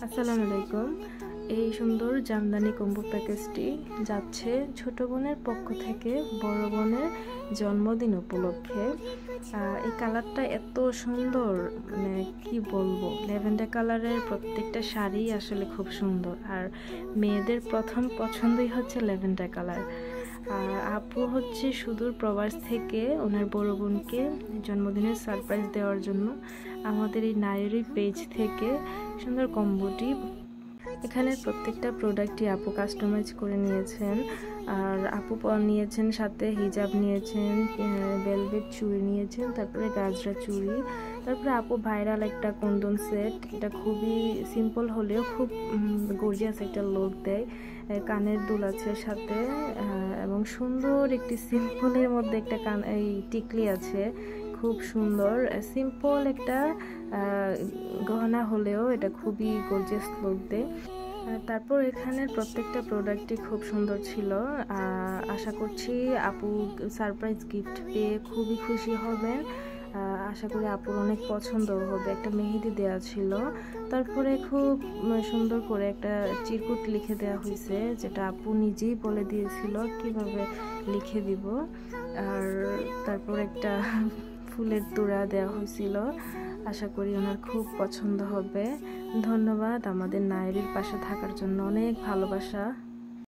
আসসালামু আলাইকুম। এই সুন্দর জামদানি কম্বো প্যাকেজটি যাচ্ছে ছোট বোনের পক্ষ থেকে বড় বোনের জন্মদিন উপলক্ষে। এই কালারটা এত সুন্দর, মানে কি বলবো, ল্যাভেন্ডার কালারের প্রত্যেকটা শাড়ি আসলে খুব সুন্দর। আর মেয়েদের প্রথম পছন্দই হচ্ছে ল্যাভেন্ডার কালার। আপু হচ্ছে সুদূর প্রবাস থেকে ওনার বড় বোনকে জন্মদিনের সারপ্রাইজ দেওয়ার জন্য আমাদের এই নায়েরি পেজ থেকে সুন্দর কম্বোটি, এখানে প্রত্যেকটা প্রোডাক্টই আপু কাস্টমাইজ করে নিয়েছেন। আর আপু নিয়েছেন সাথে হিজাব নিয়েছেন, ভেলভেট চুড়ি নিয়েছেন, তারপরে গাজরা চুড়ি, তারপরে আপু ভাইরাল একটা কুন্দন সেট। এটা খুবই সিম্পল হলেও খুব গর্জিয়াস একটা লুক দেয়। কানের দুল আছে সাথে, এবং সুন্দর একটি সিম্পলের মধ্যে একটা এই টিকলি আছে, খুব সুন্দর। সিম্পল একটা গহনা হলেও এটা খুবই গর্জিয়াস লুক দেয়। তারপর এখানের প্রত্যেকটা প্রোডাক্টই খুব সুন্দর ছিল। আশা করছি আপু সারপ্রাইজ গিফট পেয়ে খুবই খুশি হবেন। আশা করি আপুর অনেক পছন্দ হবে। একটা মেহেদি দেওয়া ছিল, তারপরে খুব সুন্দর করে একটা চিরকুট লিখে দেওয়া হয়েছে, যেটা আপু নিজেই বলে দিয়েছিল কিভাবে লিখে দিব। আর তারপর একটা ফুলের তোড়া দেওয়া হয়েছিল। আশা করি ওনার খুব পছন্দ হবে। ধন্যবাদ আমাদের নায়েরির পাশে থাকার জন্য, অনেক ভালোবাসা।